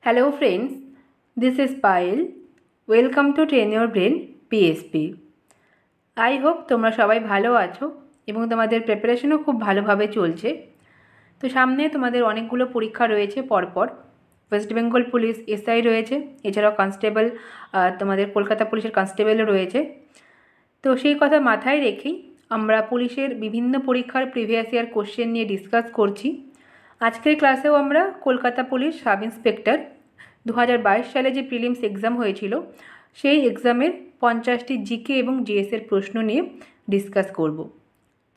Hello friends, this is Payal. Welcome to Train Your Brain PSP. I hope তোমরা সবাই ভালো আছো এবং তোমাদের প্রিপারেশনও খুব ভালোভাবে চলছে। তো সামনে তোমাদের অনেকগুলো পরীক্ষা রয়েছে পরপর। ওয়েস্ট বেঙ্গল পুলিশ এসআই রয়েছে, এছাড়াও কনস্টেবল তোমাদের কলকাতা পুলিশের কনস্টেবলও রয়েছে। তো সেই কথা মাথায় রেখেই আমরা পুলিশের বিভিন্ন পরীক্ষার প্রিভিয়াস ইয়ার কোশ্চেন নিয়ে ডিসকাস করছি। আজকের ক্লাসেও আমরা কলকাতা পুলিশ সাব ইন্সপেক্টর 2022 সালে যে প্রিলিমস এক্সাম হয়েছিল সেই এক্সামের 50টি জিকে এবং জিএসের প্রশ্ন নিয়ে ডিসকাস করব।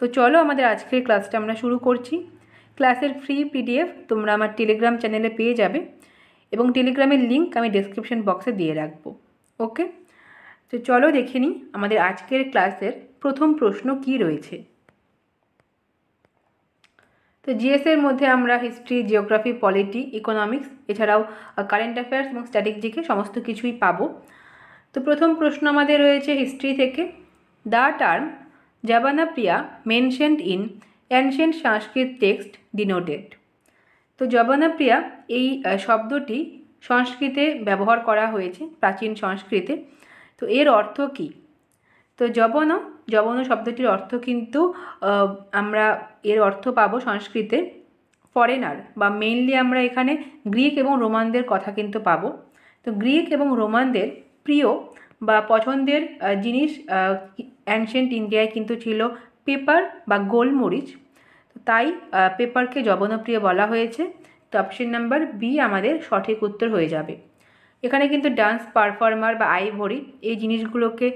তো চলো আমাদের আজকের ক্লাসটা আমরা শুরু করছি। ক্লাসের ফ্রি পিডিএফ তোমরা আমার টেলিগ্রাম চ্যানেলে পেয়ে যাবে এবং টেলিগ্রামের লিঙ্ক আমি ডেসক্রিপশন বক্সে দিয়ে রাখবো। ওকে, তো চলো দেখে নিই আমাদের আজকের ক্লাসের প্রথম প্রশ্ন কি রয়েছে। তো জিএসের মধ্যে আমরা হিস্ট্রি, জিওগ্রাফি, পলিটি, ইকোনমিক্স, এছাড়াও কারেন্ট অ্যাফেয়ার্স এবং স্ট্যাটিক জিকে সমস্ত কিছুই পাবো। তো প্রথম প্রশ্ন আমাদের রয়েছে হিস্ট্রি থেকে। দ্য টার্ম জবানাপ্রিয়া mentioned in ancient Sanskrit text denoted. তো জবানাপ্রিয়া এই শব্দটি সংস্কৃতে ব্যবহার করা হয়েছে, প্রাচীন সংস্কৃতে। তো এর অর্থ কী? তো যবন শব্দটির অর্থ কিন্তু আমরা এর অর্থ পাবো সংস্কৃতে ফরেনার, বা মেইনলি আমরা এখানে গ্রিক এবং রোমানদের কথা কিন্তু পাবো। তো গ্রিক এবং রোমানদের প্রিয় বা পছন্দের জিনিস অ্যানশিয়েন্ট ইন্ডিয়ায় কিন্তু ছিল পেপার বা গোলমরিচ। তো তাই পেপারকে যবনপ্রিয় বলা হয়েছে। তো অপশন নাম্বার বি আমাদের সঠিক উত্তর হয়ে যাবে। এখানে কিন্তু ডান্স পারফর্মার বা আইভরি এই জিনিসগুলোকে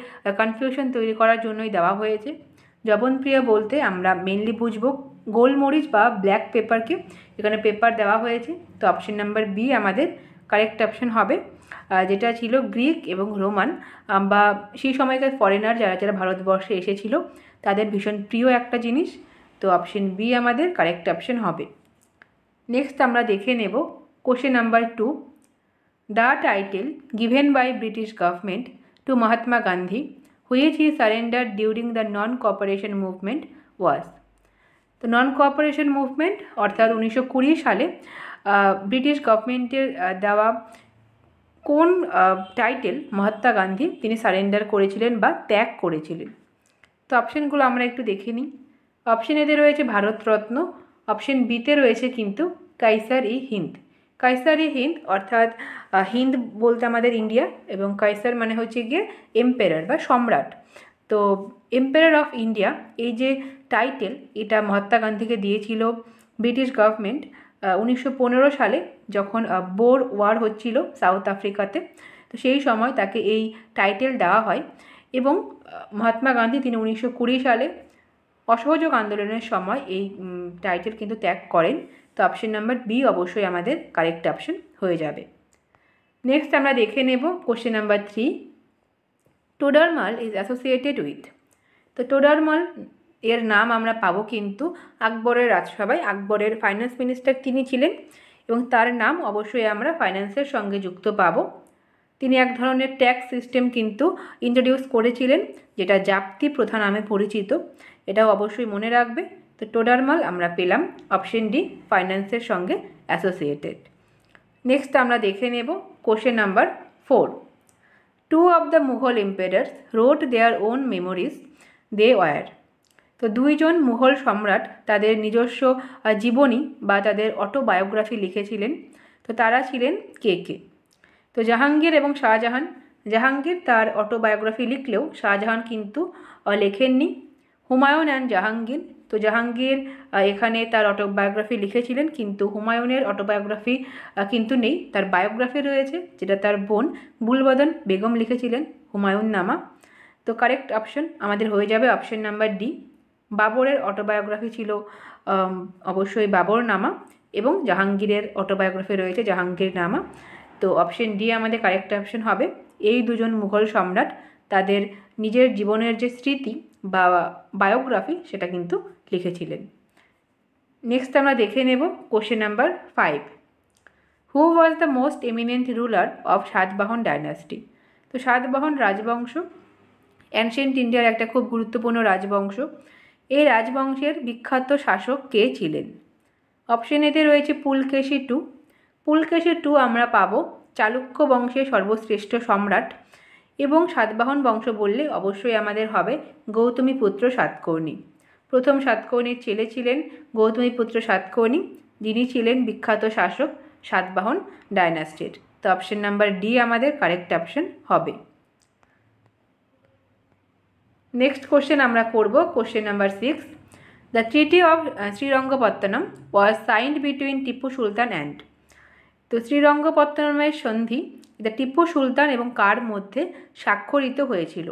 কনফিউশন তৈরি করার জন্যই দেওয়া হয়েছে। জবনপ্রিয় বলতে আমরা মেনলি বুঝবো গোলমরিচ বা ব্ল্যাক পেপারকে, এখানে পেপার দেওয়া হয়েছে। তো অপশন নাম্বার বি আমাদের কারেক্ট অপশন হবে, যেটা ছিল গ্রিক এবং রোমান বা সেই সময়কার ফরেনার যারা যারা ভারতবর্ষে এসেছিল তাদের ভীষণ প্রিয় একটা জিনিস। তো অপশন বি আমাদের কারেক্ট অপশন হবে। নেক্সট আমরা দেখে নেব question number 2। The title given by British government to Mahatma Gandhi, which he surrendered during the non-cooperation movement was। তো নন কোঅপারেশন মুভমেন্ট অর্থাৎ 1920 সালে ব্রিটিশ গভর্নমেন্টের দেওয়া কোন টাইটেল মহাত্মা গান্ধী তিনি সারেন্ডার করেছিলেন বা ত্যাগ করেছিলেন? তো অপশানগুলো আমরা একটু দেখে নিই। অপশন এতে রয়েছে ভারতরত্ন, অপশন বিতে রয়েছে কিন্তু কাইসার-ই-হিন্দ। কাইসার-ই-হিন্দ অর্থাৎ হিন্দ বলতে আমাদের ইন্ডিয়া এবং কাইসার মানে হচ্ছে গিয়ে এম্পেরার বা সম্রাট। তো এম্পেরার অফ ইন্ডিয়া এই যে টাইটেল এটা মহাত্মা গান্ধীকে দিয়েছিল ব্রিটিশ গভর্নমেন্ট 1915 সালে, যখন বোর ওয়ার হচ্ছিল সাউথ আফ্রিকাতে। তো সেই সময় তাকে এই টাইটেল দেওয়া হয় এবং মহাত্মা গান্ধী তিনি 1920 সালে অসহযোগ আন্দোলনের সময় এই টাইটেল কিন্তু ত্যাগ করেন। তো অপশন নাম্বার বি অবশ্যই আমাদের কারেক্ট অপশন হয়ে যাবে। নেক্সট আমরা দেখে নেব question number 3। Todarmal is associated with. তো টোডারমাল এর নাম আমরা পাবো কিন্তু আকবরের রাজসভায়। আকবরের ফাইন্যান্স মিনিস্টার তিনি ছিলেন এবং তার নাম অবশ্যই আমরা ফাইন্যান্সের সঙ্গে যুক্ত পাবো। তিনি এক ধরনের ট্যাক্স সিস্টেম কিন্তু ইন্ট্রোডিউস করেছিলেন, যেটা জাপ্তি প্রথা নামে পরিচিত। এটাও অবশ্যই মনে রাখবে। তো টোডারমাল আমরা পেলাম অপশন ডি, ফাইন্যান্সের সঙ্গে অ্যাসোসিয়েটেড। নেক্সট আমরা দেখে নেব question number 4। 2 of the Mughal emperors wrote their own memories, they were। তো দুইজন মুঘল সম্রাট তাদের নিজস্ব জীবনী বা তাদের অটোবায়োগ্রাফি লিখেছিলেন। তো তারা ছিলেন কে কে? তো জাহাঙ্গীর এবং শাহজাহান। জাহাঙ্গীর তার অটোবায়োগ্রাফি লিখলেও শাহজাহান কিন্তু লেখেননি। হুমায়ুন অ্যান্ড জাহাঙ্গীর। তো জাহাঙ্গীর এখানে তার অটোবায়োগ্রাফি লিখেছিলেন কিন্তু হুমায়ুনের অটোবায়োগ্রাফি কিন্তু নেই, তার বায়োগ্রাফি রয়েছে যেটা তার বোন গুলবদন বেগম লিখেছিলেন, হুমায়ুন নামা। তো কারেক্ট অপশন আমাদের হয়ে যাবে অপশন নাম্বার ডি। বাবরের অটোবায়োগ্রাফি ছিল অবশ্যই বাবর নামা এবং জাহাঙ্গীরের অটোবায়োগ্রাফি রয়েছে জাহাঙ্গীর নামা। তো অপশন ডি আমাদের কারেক্ট অপশন হবে। এই দুজন মুঘল সম্রাট তাদের নিজের জীবনের যে স্মৃতি বা বায়োগ্রাফি সেটা কিন্তু লিখেছিলেন। নেক্সট আমরা দেখে নেব question number 5। Who was the most eminent ruler of Satavahana dynasty. তো সাতবাহন রাজবংশ অ্যানশিয়েন্ট ইন্ডিয়ার একটা খুব গুরুত্বপূর্ণ রাজবংশ। এই রাজবংশের বিখ্যাত শাসক কে ছিলেন? অপশন এতে রয়েছে পুলকেশী টু, পুলকেশী 2 আমরা পাবো চালুক্য বংশের সর্বশ্রেষ্ঠ সম্রাট, এবং সাতবাহন বংশ বললে অবশ্যই আমাদের হবে গৌতমীপুত্র সাতকর্ণী। প্রথম সাতকর্ণীর ছেলে ছিলেন গৌতমীপুত্র সাতকর্ণী, যিনি ছিলেন বিখ্যাত শাসক সাতবাহন ডায়নাস্টির। তো অপশন নাম্বার ডি আমাদের কারেক্ট অপশন হবে। নেক্সট কোশ্চেন আমরা করব question number 6। The treaty of Srirangapatnam was signed between Tipu Sultan and. তো শ্রীরঙ্গপত্তনমের সন্ধি এটা টিপু সুলতান এবং কার মধ্যে স্বাক্ষরিত হয়েছিল?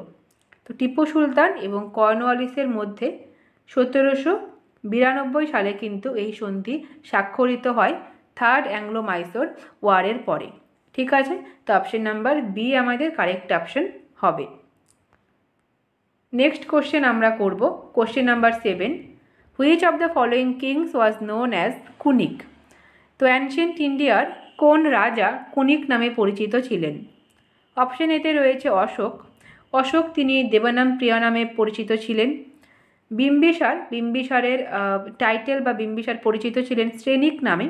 তো টিপু সুলতান এবং কর্নওয়ালিসের মধ্যে 1792 সালে কিন্তু এই সন্ধি স্বাক্ষরিত হয় থার্ড অ্যাংলো মাইসোর ওয়ারের পরে। ঠিক আছে, তো অপশন নাম্বার বি আমাদের কারেক্ট অপশন হবে। নেক্সট কোশ্চেন আমরা করব question number 7। Which of the following kings was known as Kunik. তো অ্যানশিয়েন্ট ইন্ডিয়ার কোন রাজা কুনিক নামে পরিচিত ছিলেন? অপশন এতে রয়েছে অশোক। অশোক তিনি দেবানাম প্রিয়া নামে পরিচিত ছিলেন। বিম্বিসারের টাইটেল বা বিম্বিসার পরিচিত ছিলেন শ্রেনিক নামে,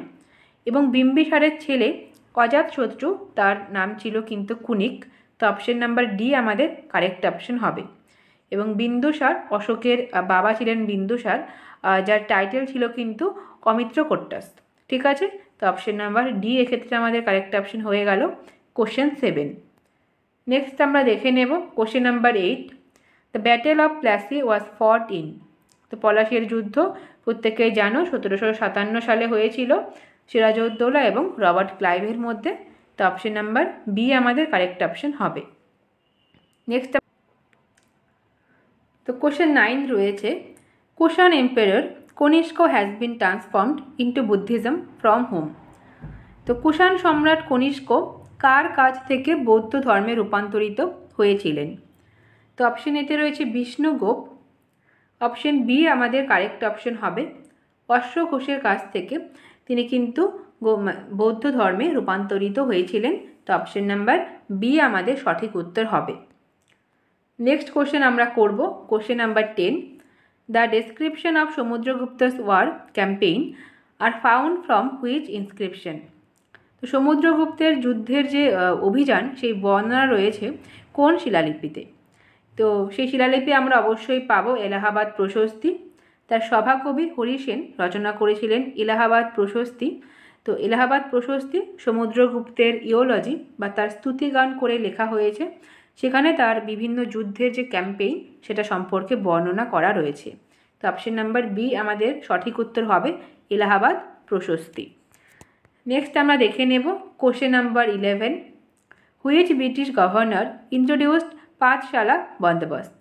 এবং বিম্বিসারের ছেলে অজাতশত্রু তার নাম ছিল কিন্তু কুনিক। তো অপশন নাম্বার ডি আমাদের কারেক্ট অপশন হবে। এবং বিন্দুসার, অশোকের বাবা ছিলেন বিন্দুসার, যার টাইটেল ছিল কিন্তু অমিত্রকোট্টাস। ঠিক আছে, তো অপশন নাম্বার ডি এক্ষেত্রে আমাদের কারেক্ট অপশন হয়ে গেল কোশ্চেন 7। নেক্সট আমরা দেখে নেব question number 8। The battle of Plassey was fought in. তো পলাশির যুদ্ধ প্রত্যেকেই জানো 1757 সালে হয়েছিল সিরাজউদ্দৌলা এবং রবার্ট ক্লাইভের মধ্যে। তো অপশন নাম্বার বি আমাদের কারেক্ট অপশন হবে। নেক্সট তো কোশ্চেন 9 রয়েছে Kushan empire Kanishka has been transformed into Buddhism from home. তো কুষাণ সম্রাট কনিষ্ক কার কাছ থেকে বৌদ্ধ ধর্মে রূপান্তরিত হয়েছিলেন? তো অপশন এতে রয়েছে বিষ্ণুগোপ। অপশন বি আমাদের কারেক্ট অপশন হবে। অশ্বঘোষের কাছ থেকে তিনি কিন্তু বৌদ্ধ ধর্মে রূপান্তরিত হয়েছিলেন। তো অপশন নাম্বার বি আমাদের সঠিক উত্তর হবে। নেক্সট কোশ্চেন আমরা করব question number 10। The description of Samudragupta's war campaign are found from which inscription. তো সমুদ্রগুপ্তের যুদ্ধের যে অভিযান সেই বর্ণনা রয়েছে কোন শিলালিপিতে? তো সেই শিলালিপি আমরা অবশ্যই পাবো এলাহাবাদ প্রশস্তি। তার সভাকবি হরি সেন রচনা করেছিলেন এলাহাবাদ প্রশস্তি। তো এলাহাবাদ প্রশস্তি সমুদ্রগুপ্তের ইওলজি বা তার স্তুতিগান করে লেখা হয়েছে। সেখানে তার বিভিন্ন যুদ্ধের যে ক্যাম্পেইন সেটা সম্পর্কে বর্ণনা করা রয়েছে। তো অপশন নাম্বার বি আমাদের সঠিক উত্তর হবে এলাহাবাদ প্রশস্তি। নেক্সট আমরা দেখে নেব question number 11। Which British governor introduced পাঁচশালা বন্দোবস্ত।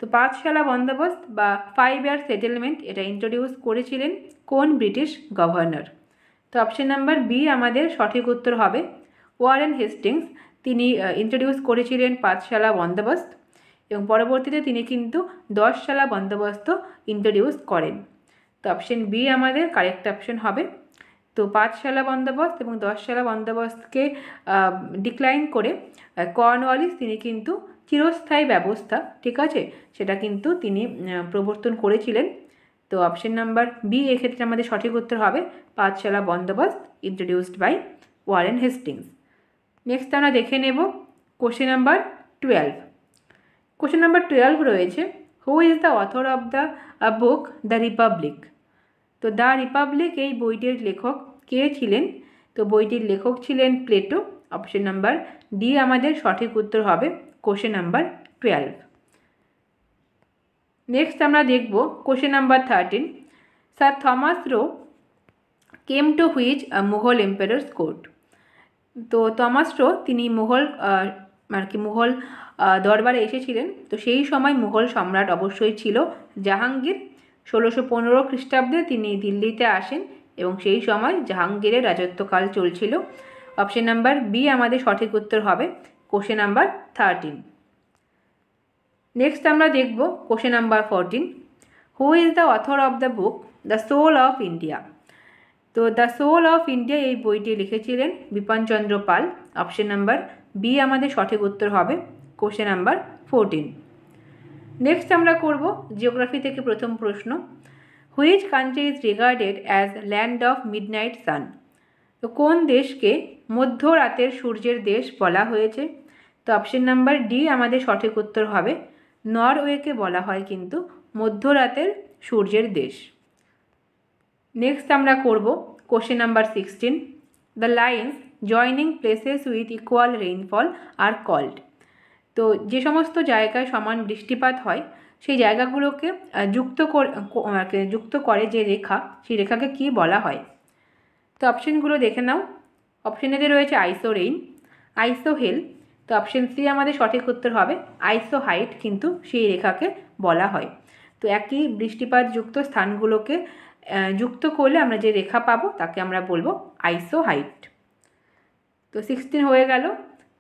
তো পাঁচশালা বন্দোবস্ত বা 5 ইয়ার সেটেলমেন্ট এটা ইন্ট্রোডিউস করেছিলেন কোন ব্রিটিশ গভর্নর? তো অপশন নাম্বার বি আমাদের সঠিক উত্তর হবে ওয়ারেন হেস্টিংস। তিনি ইন্ট্রোডিউস করেছিলেন পাঁচশালা বন্দোবস্ত এবং পরবর্তীতে তিনি কিন্তু 10 শালা বন্দোবস্ত ইন্ট্রোডিউস করেন। তো অপশন বি আমাদের কারেক্ট অপশন হবে। তো পাঁচশালা বন্দোবস্ত এবং 10 শালা বন্দোবস্তকে ডিক্লাইন করে কর্নওয়ালিস তিনি কিন্তু চিরস্থায়ী ব্যবস্থা, ঠিক আছে, সেটা কিন্তু তিনি প্রবর্তন করেছিলেন। তো অপশন নাম্বার বি এক্ষেত্রে আমাদের সঠিক উত্তর হবে পাঁচশালা বন্দোবস্ত introduced by Warren Hastings. Next আমরা দেখে নেব কোশ্চেন নাম্বার 12। কোশ্চেন নাম্বার 12 রয়েছে হু is the author of the book the Republic. তো দ্য রিপাবলিক এই বইটির লেখক কে ছিলেন? তো বইটির লেখক ছিলেন প্লেটো। অপশন নাম্বার ডি আমাদের সঠিক উত্তর হবে কোশ্চেন নাম্বার 12। নেক্সট আমরা দেখব question number 13। Sir Thomas rho came to which Mughal empires court. তো থমাস রো তিনি মুঘল দরবারে এসেছিলেন। তো সেই সময় মুঘল সম্রাট অবশ্যই ছিল জাহাঙ্গীর। 1615 খ্রিস্টাব্দে তিনি দিল্লিতে আসেন এবং সেই সময় জাহাঙ্গীরের রাজত্বকাল চলছিল। অপশন নাম্বার বি আমাদের সঠিক উত্তর হবে কোশ্চেন নাম্বার 13। নেক্সট আমরা দেখব question number 14। Who is the author of the book the soul of India. তো দ্য সোল অফ ইন্ডিয়া এই বইটি লিখেছিলেন Bipinchandra Pal. Option number B আমাদের সঠিক উত্তর হবে কোশ্চেন নাম্বার 14। নেক্সট আমরা করব জিওগ্রাফি থেকে প্রথম প্রশ্ন। Which country is regarded as land of midnight সান। তো কোন দেশকে মধ্যরাতের সূর্যের দেশ বলা হয়েছে? তো অপশন নাম্বার ডি আমাদের সঠিক উত্তর হবে। নরওয়েকে বলা হয় কিন্তু মধ্যরাতের সূর্যের দেশ। নেক্সট আমরা করব question number 16। The lines joining places with equal rainfall are called. তো যে সমস্ত জায়গায় সমান বৃষ্টিপাত হয় সেই জায়গাগুলোকে যুক্ত করে যে রেখা, সেই রেখাকে কি বলা হয়? তো অপশনগুলো দেখে নাও। অপশন এতে রয়েছে আইসো রেইন, আইসো হেল। তো অপশন সি আমাদের সঠিক উত্তর হবে। আইসো হাইট কিন্তু সেই রেখাকে বলা হয়। তো একই বৃষ্টিপাতযুক্ত স্থানগুলোকে যুক্ত করলে আমরা যে রেখা পাবো তাকে আমরা বলবো আইসো হাইট। তো 16 হয়ে গেল।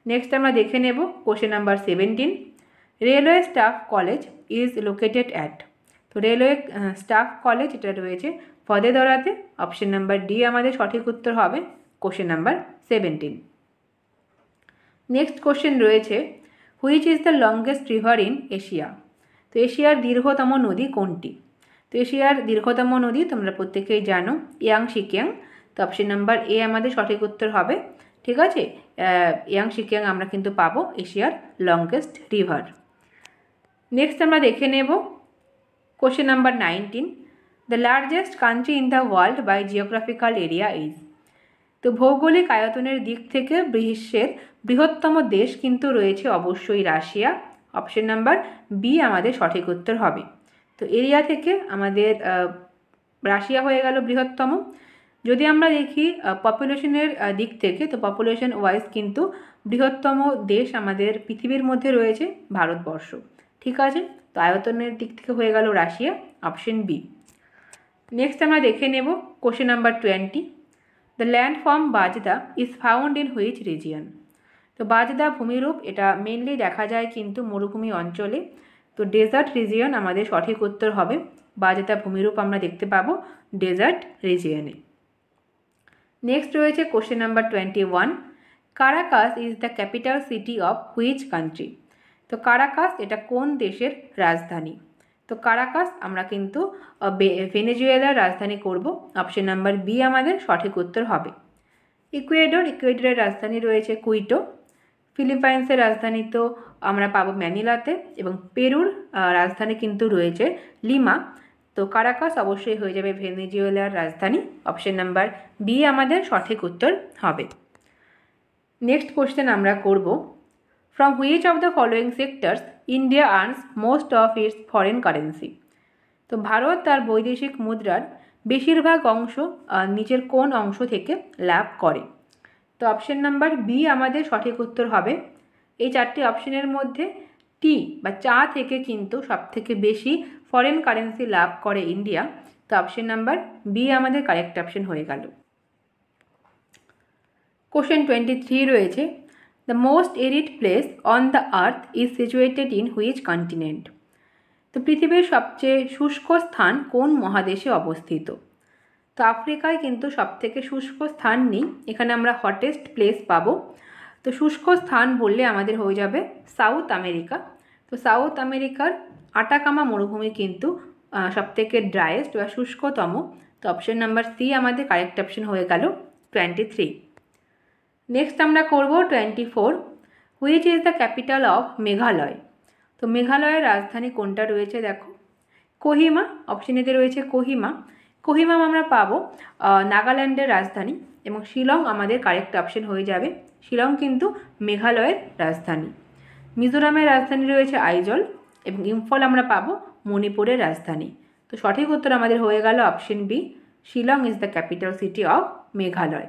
নেক্সট আমরা দেখে নেব question number 17। Railway staff college is located at. তো রেলওয়ে স্টাফ কলেজ এটা রয়েছে ফতেদরাতে। অপশন নাম্বার ডি আমাদের সঠিক উত্তর হবে কোশ্চেন নাম্বার 17। নেক্সট কোশ্চেন রয়েছে which is the longest river in Asia. তো এশিয়ার দীর্ঘতম নদী কোনটি? তো এশিয়ার দীর্ঘতম নদী তোমরা প্রত্যেকেই জানো, ইয়াংশিকিয়াং। তো অপশন নাম্বার এ আমাদের সঠিক উত্তর হবে। ঠিক আছে, ইয়াংশিকিয়াং আমরা কিন্তু পাবো এশিয়ার লংগেস্ট রিভার। নেক্সট আমরা দেখে নেব question number 19। The largest country in the world by geographical area is. তো ভৌগোলিক আয়তনের দিক থেকে বিশ্বের বৃহত্তম দেশ কিন্তু রয়েছে অবশ্যই রাশিয়া। অপশন নাম্বার বি আমাদের সঠিক উত্তর হবে। তো এরিয়া থেকে আমাদের রাশিয়া হয়ে গেল বৃহত্তম। যদি আমরা দেখি পপুলেশনের দিক থেকে, তো পপুলেশন ওয়াইজ কিন্তু বৃহত্তম দেশ আমাদের পৃথিবীর মধ্যে রয়েছে ভারতবর্ষ। ঠিক আছে, তো আয়তনের দিক থেকে হয়ে গেল রাশিয়া, অপশন বি। নেক্সট আমরা দেখে নেব question number 20। The landform bajada is found in which region. তো বাজদা ভূমিরূপ এটা মেনলি দেখা যায় কিন্তু মরুভূমি অঞ্চলে। তো ডেজার্ট রিজিয়ন আমাদের সঠিক উত্তর হবে। বাজদা ভূমিরূপ আমরা দেখতে পাবো ডেজার্ট রিজিয়নে। নেক্সট রয়েছে question number 21। Caracas is the capital city of which country. তো কারাকাস এটা কোন দেশের রাজধানী? তো কারাকাস আমরা কিন্তু ভেনেজুয়েলার রাজধানী করব। অপশন নাম্বার বি আমাদের সঠিক উত্তর হবে। ইকুয়েডরের রাজধানী রয়েছে কুইটো। ফিলিপাইন্সের রাজধানী তো আমরা পাবো ম্যানিলাতে, এবং পেরুর রাজধানী কিন্তু রয়েছে লিমা। তো কারাকাস অবশ্যই হয়ে যাবে ভেনেজুয়েলার রাজধানী। অপশন নাম্বার বি আমাদের সঠিক উত্তর হবে। নেক্সট কোশ্চেন আমরা করব from which of the following sectors India earns most of it's foreign currency. তো ভারত তার বৈদেশিক মুদ্রার বেশিরভাগ অংশ নিচের কোন অংশ থেকে লাভ করে? তো অপশন নাম্বার বি আমাদের সঠিক উত্তর হবে। এই চারটি অপশনের মধ্যে টি বা চা থেকে কিন্তু সবথেকে বেশি ফরেন কারেন্সি লাভ করে ইন্ডিয়া। তো অপশন নাম্বার বি আমাদের কারেক্ট অপশন হয়ে গেল। কোশ্চেন 23 রয়েছে the most arid place on the earth is situated in which continent. তো পৃথিবীর সবচেয়ে শুষ্ক স্থান কোন মহাদেশে অবস্থিত? তো আফ্রিকায় কিন্তু সবথেকে শুষ্ক স্থান নেই, এখানে আমরা হটেস্ট প্লেস পাবো। তো শুষ্ক স্থান বললে আমাদের হয়ে যাবে সাউথ আমেরিকা। তো সাউথ আমেরিকার আটাকামা মরুভূমি কিন্তু সবথেকে ড্রাইয়েস্ট বা শুষ্কতম। তো অপশন নাম্বার সি আমাদের কারেক্ট অপশন হয়ে গেল 23। নেক্সট আমরা করব 24। Which is the capital of Meghalaya. তো মেঘালয়ের রাজধানী কোনটা রয়েছে দেখো, কোহিমা। অপশন এতে রয়েছে কোহিমা। কোহিমা আমরা পাবো নাগাল্যান্ডের রাজধানী, এবং শিলং আমাদের কারেক্ট অপশন হয়ে যাবে। শিলং কিন্তু মেঘালয়ের রাজধানী। মিজোরামের রাজধানী রয়েছে আইজল, এবং ইম্ফল আমরা পাবো মণিপুরের রাজধানী। তো সঠিক উত্তর আমাদের হয়ে গেল option B, Shillong is the capital city of Meghalaya.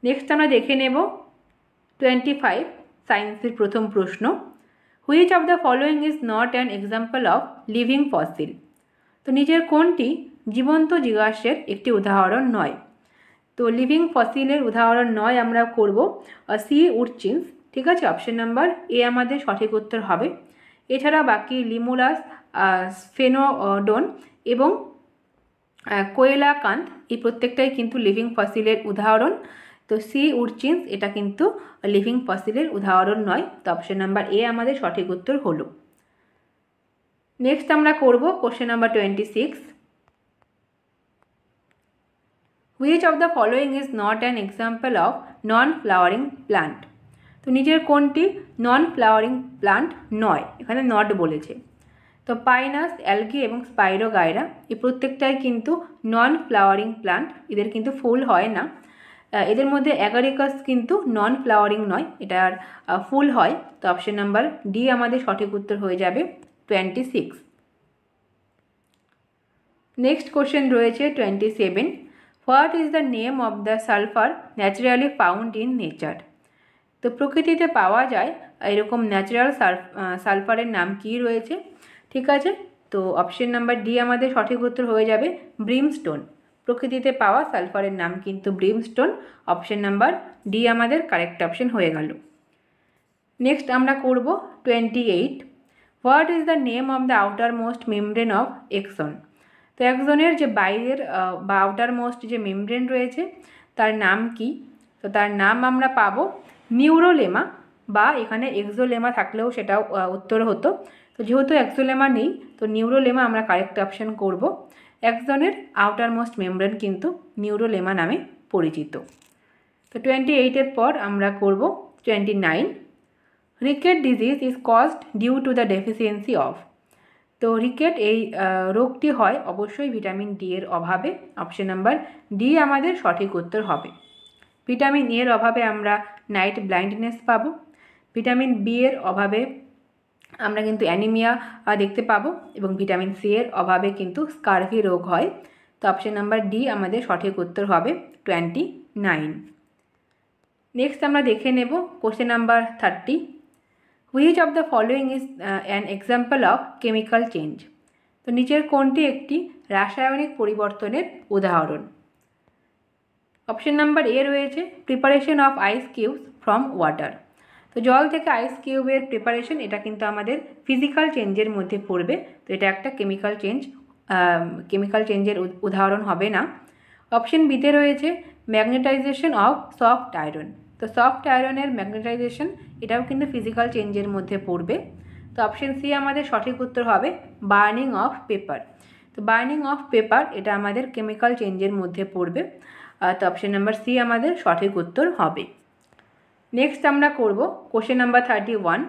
Next আমরা দেখে নেব 25 সায়েন্সের প্রথম প্রশ্ন। Which of the following is not an example of living fossil. তো নিচের কোনটি জীবন্ত জীবাশ্মের একটি উদাহরণ নয়? তো লিভিং ফসিলের উদাহরণ নয় আমরা করব সি উডচিন্স। ঠিক আছে, অপশন নাম্বার এ আমাদের সঠিক উত্তর হবে। এছাড়া বাকি লিমুলাস, স্ফেনোডন এবং কোয়েলাকান্থ এই প্রত্যেকটাই কিন্তু লিভিং ফসিলের উদাহরণ। তো সি উডচিন্স এটা কিন্তু লিভিং ফসিলের উদাহরণ নয়। তো অপশন নাম্বার এ আমাদের সঠিক উত্তর হলো। নেক্সট আমরা করব question number 26। Which of the following is not an example of non flowering plant. তো নিচের কোনটি নন ফ্লাওয়ারিং প্লান্ট নয়, এখানে নট বলেছে। তো পাইনাস, অ্যালগি এবং স্পাইরোগাইরা এই প্রত্যেকটাই কিন্তু নন ফ্লাওয়ারিং প্লান্ট, এদের কিন্তু ফুল হয় না। এদের মধ্যে অ্যাগারিকাস কিন্তু নন ফ্লাওয়ারিং নয়, এটার ফুল হয়। তো অপশন নাম্বার ডি আমাদের সঠিক উত্তর হয়ে যাবে 26। নেক্সট কোশ্চেন রয়েছে 27। What is the name of the sulphur naturally found in nature. তো প্রকৃতিতে পাওয়া যায় এরকম ন্যাচারাল সালফারের নাম কি রয়েছে? ঠিক আছে, তো অপশন নাম্বার ডি আমাদের সঠিক উত্তর হয়ে যাবে ব্রিমস্টোন। প্রকৃতিতে পাওয়া সালফারের নাম কিন্তু ব্রিমস্টোন। অপশন নাম্বার ডি আমাদের কারেক্ট অপশন হয়ে গেল। নেক্সট আমরা করব 28। What is the name of the outermost membrane of axon. তো একজনের যে বাইরের বা আউটার মোস্ট যে মেমব্রেন রয়েছে তার নাম কি? তো তার নাম আমরা পাবো নিউরোলেমা, বা এখানে এক্সোলেমা থাকলেও সেটাও উত্তর হতো। তো যেহেতু এক্সোলেমা নেই, তো নিউরোলেমা আমরা কারেক্ট অপশন করব। একজনের আউটার মোস্ট মেমব্রেন কিন্তু নিউরোলেমা নামে পরিচিত। তো 28-এর পর আমরা করব 29। Rickets disease is caused due to the deficiency of. তো রিকেট এই রোগটি হয় অবশ্যই ভিটামিন ডি এর অভাবে। অপশন নাম্বার ডি আমাদের সঠিক উত্তর হবে। ভিটামিন এ এর অভাবে আমরা নাইট ব্লাইন্ডনেস পাবো। ভিটামিন বি এর অভাবে আমরা কিন্তু অ্যানিমিয়া দেখতে পাবো, এবং ভিটামিন সি এর অভাবে কিন্তু স্কারভি রোগ হয়। তো অপশন নাম্বার ডি আমাদের সঠিক উত্তর হবে 29। নেক্সট আমরা দেখে নেব question number 30। Which of the following is an example of chemical change. তো নিচের কোনটি একটি রাসায়নিক পরিবর্তনের উদাহরণ? অপশন নাম্বার এ রয়েছে preparation of ice cubes from water. তো জল থেকে আইস কিউবের প্রিপারেশন, এটা কিন্তু আমাদের ফিজিক্যাল চেঞ্জের মধ্যে পড়বে। তো এটা একটা কেমিক্যাল চেঞ্জের উদাহরণ হবে না। অপশন বিতে রয়েছে ম্যাগনেটাইজেশন অফ সফট আয়রন। তো সফট আয়রনের ম্যাগনেটাইজেশন, এটাও কিন্তু ফিজিক্যাল চেঞ্জের মধ্যে পড়বে। তো অপশন সি আমাদের সঠিক উত্তর হবে বার্নিং অফ পেপার। তো বার্নিং অফ পেপার এটা আমাদের কেমিক্যাল চেঞ্জের মধ্যে পড়বে। তো অপশন নাম্বার সি আমাদের সঠিক উত্তর হবে। নেক্সট আমরা করব question number 31।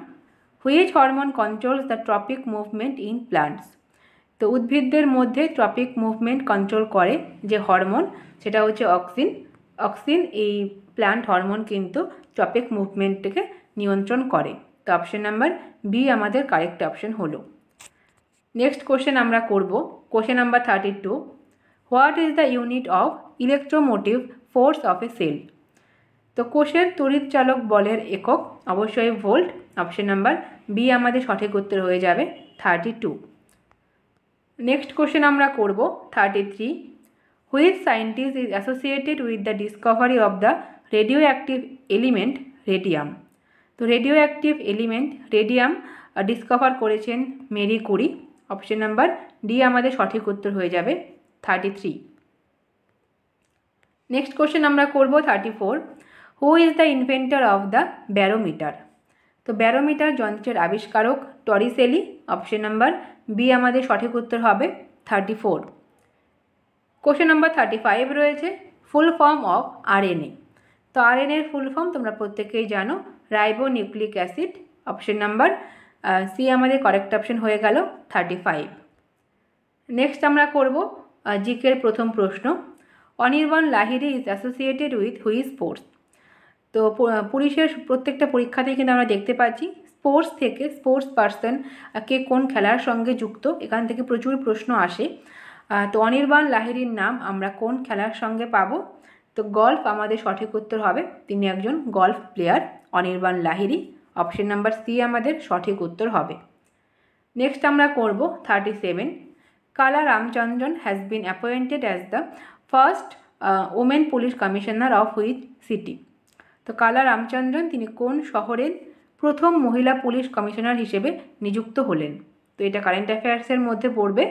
Which hormone controls the tropic movement in plants. তো উদ্ভিদদের মধ্যে ট্রপিক মুভমেন্ট কন্ট্রোল করে যে হরমোন, সেটা হচ্ছে অক্সিন। অক্সিন এই প্লান্ট হরমোন কিন্তু ট্রপিক মুভমেন্টকে নিয়ন্ত্রণ করে। তো অপশন নাম্বার বি আমাদের কারেক্ট অপশন হলো। নেক্সট কোশ্চেন আমরা করব question number 32। What is the unit of electromotive force of a cell. তো কোষের তড়িৎচালক বলের একক অবশ্যই ভোল্ট। অপশন নাম্বার বি আমাদের সঠিক উত্তর হয়ে যাবে 32। নেক্সট কোশ্চেন আমরা করব 33। Which scientist is associated with the discovery of the radio active element radium. তো radio active element radium discover করেছেন Marie Curie. Option number D আমাদের সঠিক উত্তর হয়ে যাবে 33। নেক্সট কোশ্চেন আমরা করব 34। হু is the inventor of the barometer. তো ব্যারোমিটার যন্ত্রের আবিষ্কারক টরিসেলি। অপশন নাম্বার বি আমাদের সঠিক উত্তর হবে 34। কোশ্চেন নাম্বার 35 রয়েছে ফুল ফর্ম অফ আরএনএ। তো আরএনএর ফুল ফর্ম তোমরা প্রত্যেকেই জানো, ribonucleic acid. Option number C আমাদের কারেক্ট অপশন হয়ে গেল 35। নেক্সট আমরা করব জিকের প্রথম প্রশ্ন। Anirban Lahiri is associated with which sports. তো পুলিশের প্রত্যেকটা পরীক্ষাতেই কিন্তু আমরা দেখতে পাচ্ছি স্পোর্টস থেকে স্পোর্টস পার্সন কে কোন খেলার সঙ্গে যুক্ত, এখান থেকে প্রচুর প্রশ্ন আসে। তো অনির্বাণ লাহিড়ীর নাম আমরা কোন খেলার সঙ্গে পাবো? তো গল্ফ আমাদের সঠিক উত্তর হবে, তিনি একজন golf player Anirban Lahiri. Option number C আমাদের সঠিক উত্তর হবে। নেক্সট আমরা করব 37। Kala Ramachandran has been appointed as the first women police commissioner of which city. তো কালা রামচন্দ্রন তিনি কোন শহরের প্রথম মহিলা পুলিশ কমিশনার হিসেবে নিযুক্ত হলেন? তো এটা কারেন্ট অ্যাফেয়ার্সের মধ্যে পড়বে।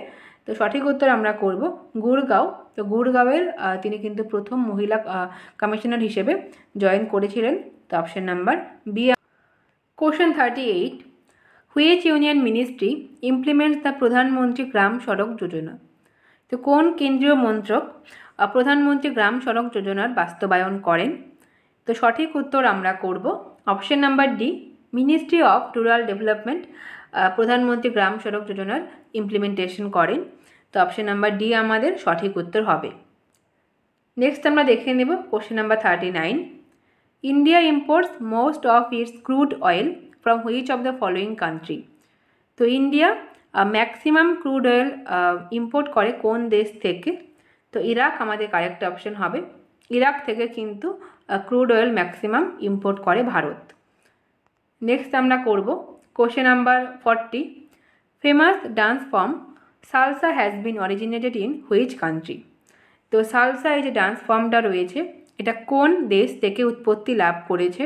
তো সঠিক উত্তর আমরা করব গুড়গাঁও। তো গুড়গাঁওয়ের তিনি কিন্তু প্রথম মহিলা কমিশনার হিসেবে জয়েন করেছিলেন। তো option number B. Question 38। Which union ministry implements the Pradhan Mantri Gram সড়ক যোজনা। তো কোন কেন্দ্রীয় মন্ত্রক প্রধানমন্ত্রী গ্রাম সড়ক যোজনার বাস্তবায়ন করেন? তো সঠিক উত্তর আমরা করব option number D, ministry of rural development প্রধানমন্ত্রী গ্রাম সড়ক যোজনার ইমপ্লিমেন্টেশন করেন। তো অপশন নাম্বার ডি আমাদের সঠিক উত্তর হবে। নেক্সট আমরা দেখে নেব question number 39। India imports most of its crude oil from which of the following country? তো India maximum crude oil import করে কোন দেশ থেকে? তো ইরাক আমাদের কারেক্ট অপশন হবে। ইরাক থেকে কিন্তু ক্রুড অয়েল ম্যাক্সিমাম ইম্পোর্ট করে ভারত। নেক্সট আমরা করব question number 40। Famous dance form salsa has been originated in which country? তো সালসা এই যে ডান্স ফর্মটা রয়েছে এটা কোন দেশ থেকে উৎপত্তি লাভ করেছে?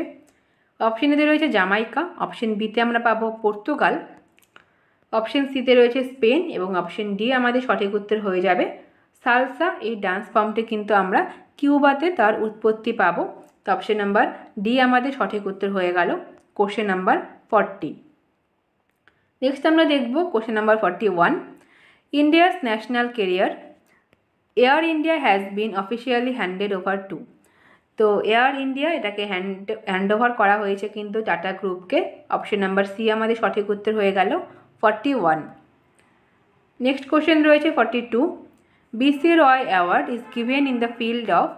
অপশন এতে রয়েছে জামাইকা, অপশন বিতে আমরা পাবো পর্তুগাল, অপশন সিতে রয়েছে স্পেন এবং অপশন ডি আমাদের সঠিক উত্তর হয়ে যাবে সালসা। এই ডান্স ফর্মটি কিন্তু আমরা কিউবাতে তার উৎপত্তি পাবো। তো অপশন নাম্বার ডি আমাদের সঠিক উত্তর হয়ে গেল কোশ্চেন নাম্বার 40। নেক্সট আমরা দেখব question number 41। India's national carrier Air India has been officially handed over to? তো এয়ার ইন্ডিয়া এটাকে হ্যান্ড ওভার করা হয়েছে কিন্তু টাটা গ্রুপকে। অপশন নাম্বার সি আমাদের সঠিক উত্তর হয়ে গেল 41। নেক্সট কোশ্চেন রয়েছে 42। BC Roy award is given in the field of?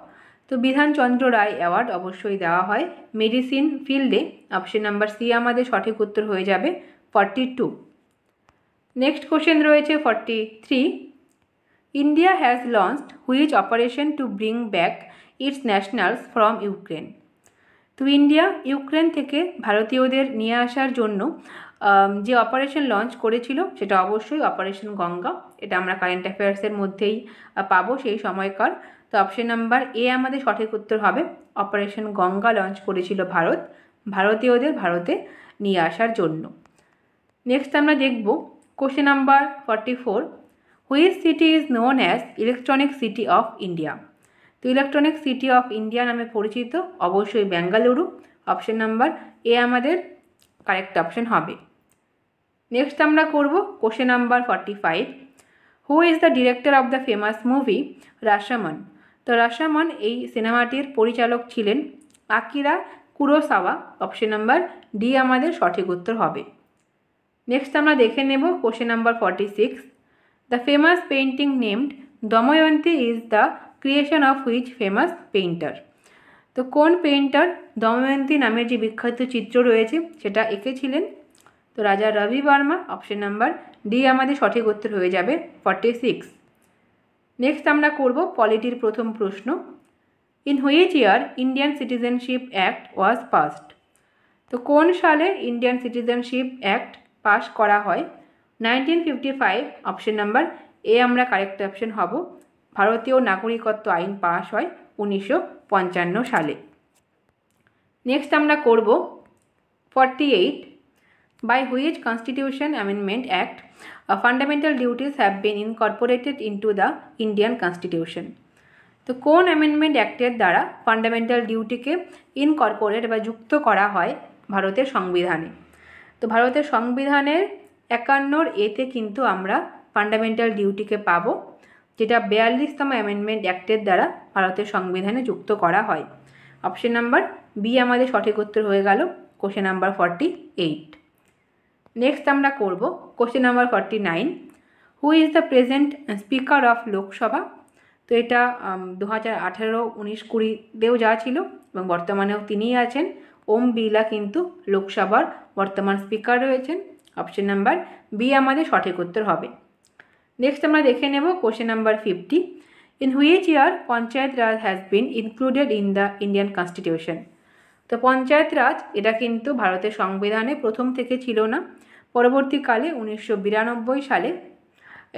তো বিধানচন্দ্র রায় অ্যাওয়ার্ড অবশ্যই দেওয়া হয় মেডিসিন ফিল্ডে। অপশন নাম্বার সি আমাদের সঠিক উত্তর হয়ে যাবে 42। নেক্সট কোশ্চেন রয়েছে 43। India has launched which operation to bring back it's nationals from Ukraine? তো ইন্ডিয়া ইউক্রেন থেকে ভারতীয়দের নিয়ে আসার জন্য যে অপারেশন লঞ্চ করেছিল সেটা অবশ্যই অপারেশন গঙ্গা। এটা আমরা কারেন্ট অ্যাফেয়ার্সের মধ্যেই পাবো সেই সময়কার। তো অপশন নাম্বার এ আমাদের সঠিক উত্তর হবে অপারেশন গঙ্গা লঞ্চ করেছিল ভারত ভারতীয়দের ভারতে নিয়ে আসার জন্য। নেক্সট আমরা দেখব question number 44। Which city is known as electronic city of India? তো ইলেকট্রনিক সিটি অফ ইন্ডিয়া নামে পরিচিত অবশ্যই বেঙ্গালুরু। অপশন নাম্বার এ আমাদের কারেক্ট অপশন হবে। নেক্সট আমরা করব question number 45। Who is the director of the famous movie Rashomon? তো Rashomon এই সিনেমাটির পরিচালক ছিলেন Akira Kurosawa. Option number D আমাদের সঠিক উত্তর হবে। নেক্সট আমরা দেখে নেব question number 46। The famous painting named Damayanti is the creation of which famous painter? তো কোন পেইন্টার দময়ন্তী নামের যে বিখ্যাত চিত্র রয়েছে সেটা এঁকেছিলেন? তো রাজা রবি বর্মা। অপশন নাম্বার ডি আমাদের সঠিক উত্তর হয়ে যাবে 46। নেক্সট আমরা করব পলিটির প্রথম প্রশ্ন। In which year Indian citizenship act was passed? তো কোন সালে ইন্ডিয়ান সিটিজেনশিপ অ্যাক্ট পাস করা হয়? 1955। অপশন নাম্বার এ আমরা কারেক্ট অপশন হব। ভারতীয় নাগরিকত্ব আইন পাস হয় 1955 সালে। নেক্সট আমরা করব 48। By which constitution amendment act fundamental duties have been incorporated into the Indian constitution? তো কোন অ্যামেন্ডমেন্ট অ্যাক্টের দ্বারা ফান্ডামেন্টাল ডিউটিকে ইনকর্পোরেট বা যুক্ত করা হয় ভারতের সংবিধানে? তো ভারতের সংবিধানের 51 এতে কিন্তু আমরা ফান্ডামেন্টাল ডিউটিকে পাবো, যেটা 42তম অ্যামেন্ডমেন্ট অ্যাক্টের দ্বারা ভারতের সংবিধানে যুক্ত করা হয়। অপশন নাম্বার বি আমাদের সঠিক উত্তর হয়ে গেল কোশ্চেন নাম্বার 48। নেক্সট আমরা করব question number 49। Who is the present speaker of Lok Sabha? তো এটা 2018, 19, 20তেও যা ছিল এবং বর্তমানেও তিনিই আছেন। ওম বিড়লা কিন্তু লোকসভার বর্তমান স্পিকার রয়েছেন। অপশন নাম্বার বি আমাদের সঠিক উত্তর হবে। নেক্সট আমরা দেখে নেব question number 50। In which year panchayat Raj has been included in the Indian constitution? তো পঞ্চায়েত রাজ এটা কিন্তু ভারতের সংবিধানে প্রথম থেকে ছিল না, পরবর্তীকালে 1992 সালে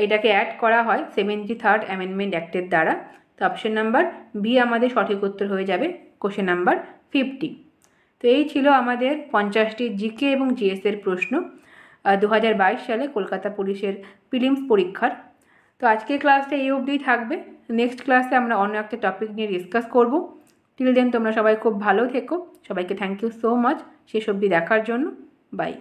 এটাকে অ্যাড করা হয় 73rd অ্যামেন্ডমেন্ট অ্যাক্টের দ্বারা। তো অপশন নাম্বার বি আমাদের সঠিক উত্তর হয়ে যাবে কোশ্চেন নাম্বার 50। তো এই ছিল আমাদের 50টি জিকে এবং জিএসের প্রশ্ন 2022 সালে কলকাতা পুলিশের প্রিলিমস পরীক্ষার। তো আজকের ক্লাসটা এই অবধিই থাকবে। নেক্সট ক্লাসে আমরা অন্য একটা টপিক নিয়ে ডিসকাস করব। টিল দেন তোমরা সবাই খুব ভালো থেকো। সবাইকে থ্যাংক ইউ সো মাচ শেষ অবধি দেখার জন্য। বাই।